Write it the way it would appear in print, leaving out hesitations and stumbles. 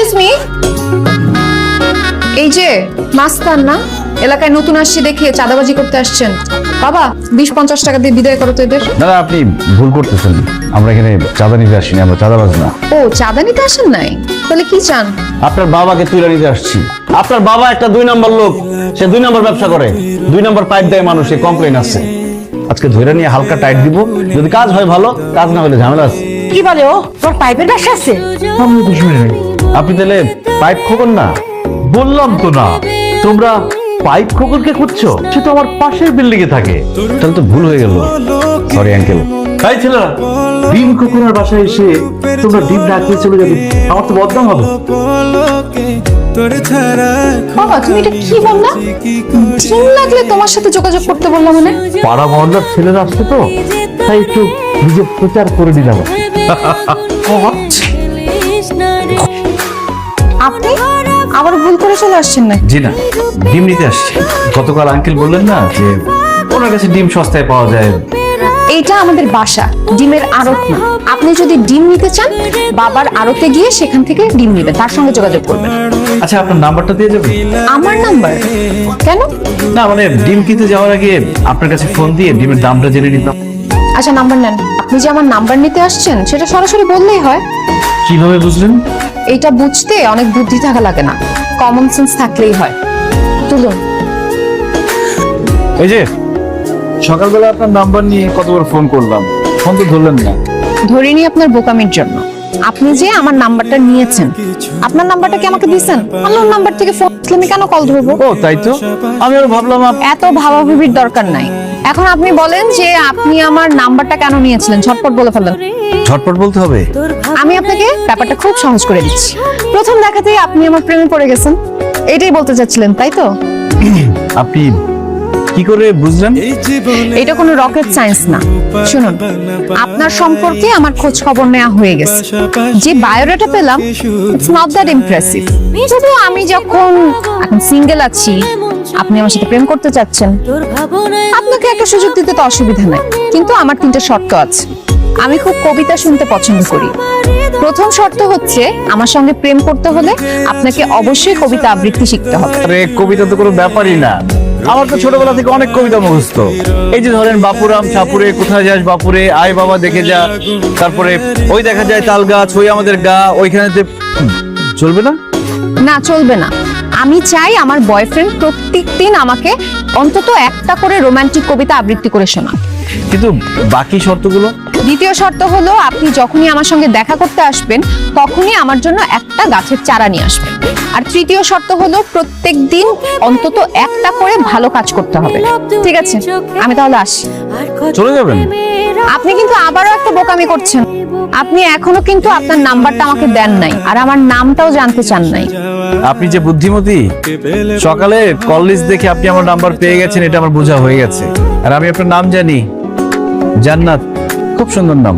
Excuse me, এই যে মাস্তান না, এলাকায় নতুন আসছে দেখে চাঁদাবাজি করতে আসছেন। বাবা 20-50 টাকা দিয়ে বিদায় করো তো এদের। দাদা আপনি ভুল করতেছেন, আমরা এখানে চাঁদা নিতে আসিনি, আমরা চাঁদাবাজ না। ও, চাঁদা নিতে আসেন নাই? তাহলে কি চান? আপনার বাবাকে তুলে নিতে আসছি। আপনার বাবা একটা 2 নম্বর লোক, সে 2 নম্বর ব্যবসা করে, 2 নম্বর পাইপ দেয় মানুষে, কমপ্লেন আছে। আজকে ধরে নিয়ে হালকা টাইট দিব, যদি কাজ হয় ভালো, কাজ না হলে ঝামেলা আছে। কি বলে ও, তোর পাইপের ব্যবসা আছে? আপনি তাহলে পাইপ খোকন না? বললাম তো না, তোমরা পাইপ খোকনকে খুঁজছো, সে তো আমার পাশের বিল্ডিং এ থাকে। তাহলে তো ভুল হয়ে গেল, সরি আঙ্কেল। তাই ছেলেরা, ডিম খোকনের বাসায় এসে তোমরা ডিম না খেয়ে চলে যাবে, আমার তো বদনাম হবে। বাবা তুমি এটা কি বললা? ডিম লাগলে তোমার সাথে যোগাযোগ করতে বললাম মানে? পাড়া মহল্লার ছেলেরা আসছে তো, তাই একটু নিজে প্রচার করে দিলাম। আপনি আবার ভুল করে চলে আসছেন না? জি না, ডিম নিতে আসছি। গতকাল আঙ্কেল বললেন না যে ওনার কাছে ডিম সস্তায় পাওয়া যায়। এইটা আমাদের বাসা, ডিমের আড়ত না। আপনি যদি ডিম নিতে চান, বাবার আড়তে গিয়ে সেখান থেকে ডিম নেবেন, তার সঙ্গে যোগাযোগ করবেন। আচ্ছা, আপনার নাম্বারটা দিয়ে যাবেন? আমার নাম্বার? কেন? না মানে ডিম কিনতে যাওয়ার আগে আপনার কাছে ফোন দিয়ে ডিমের দামটা জেনে নিতাম। আচ্ছা নাম্বার নেন। আপনি যে আমার নাম্বার নিতে আসছেন সেটা সরাসরি বললেই হয়। কিভাবে বুঝলেন? এটা বুঝতে অনেক বুদ্ধি থাকা লাগে না, কমন সেন্স থাকলেই হয়। তুলুন। এই যে সকালবেলা আপনার নাম্বার নিয়ে কতবার ফোন করলাম, ফোন তো ধরলেন না। ধরিনি আপনার বোকামির জন্য। আপনি যে আমার নাম্বারটা নিয়েছেন, আপনার নাম্বারটা কি আমাকে দিয়েছেন? আমার নাম্বার থেকে ফোন আসলে আমি কেন কল ধরবো? ও তাই তো, আমি আর ভাবলাম এত ভাবাভাবির দরকার নাই। এখন আপনি বলেন যে আপনি আমার নাম্বারটা কেন নিয়েছিলেন, ঝটপট বলে ফেলেন। ঝটপট বলতে হবে? আমি আপনাকে ব্যাপারটা খুব সহজ করে দিচ্ছি। প্রথম দেখাতেই আপনি আমার প্রেমে পড়ে গেছেন, এটাই বলতে চাচ্ছিলেন তাই তো? আপনি কি করে বুঝলেন? এটা কোনো রকেট সায়েন্স না। শুনুন, আপনার সম্পর্কে আমার খোঁজ খবর নেওয়া হয়ে গেছে। যে বায়োডাটা পেলাম, ইটস নট দ্যাট ইমপ্রেসিভ। যদিও আমি যখন এখন সিঙ্গেল আছি, আপনি আমার সাথে প্রেম করতে চাচ্ছেন, আপনাকে একটা সুযোগ দিতে তো অসুবিধা নাই, কিন্তু আমার 3টা শর্ত আছে। আমি খুব কবিতা শুনতে পছন্দ করি। প্রথম শর্ত হচ্ছে, আমার সঙ্গে প্রেম করতে হলে আপনাকে অবশ্যই কবিতা আবৃত্তি শিখতে হবে। আরে কবিতা তো কোনো ব্যাপারই না, আমার তো ছোটবেলা থেকে অনেক কবিতা মুখস্থ। এই যে ধরেন, বাপুরাম সাপুরে কোথায় যাস বাপুরে, আয় বাবা দেখে যা, তারপরে ওই দেখা যায় তাল গাছ, ওই আমাদের গা, ওইখানেতে। চলবে না? না, চলবে না। আমি চাই আমার বয়ফ্রেন্ড প্রত্যেকদিন আমাকে অন্তত একটা করে রোমান্টিক কবিতা আবৃত্তি করে শোনা। কিন্তু বাকি শর্তগুলো? দ্বিতীয় শর্ত হলো, আপনি যখনই আমার সঙ্গে দেখা করতে আসবেন, তখনই আমার জন্য একটা গাছের চারা নিয়ে আসবেন। আর তৃতীয় শর্ত হলো, প্রত্যেকদিন অন্তত একটা করে ভালো কাজ করতে হবে। ঠিক আছে, আমি তাহলে আসি। চলে যাবেন? আপনি কিন্তু আবারও একটা বোকামি করছেন। আপনি এখনো কিন্তু আপনার নাম্বারটা আমাকে দেন নাই, আর আমার নামটাও জানতে চান নাই। আপনি যে বুদ্ধিমতী, সকালে কল লিস্ট দেখে আপনি আমার নাম্বার পেয়ে গেছেন, এটা আমার বোঝা হয়ে গেছে। আর আমি আপনার নাম জানি, জান্নাত, খুব সুন্দর নাম।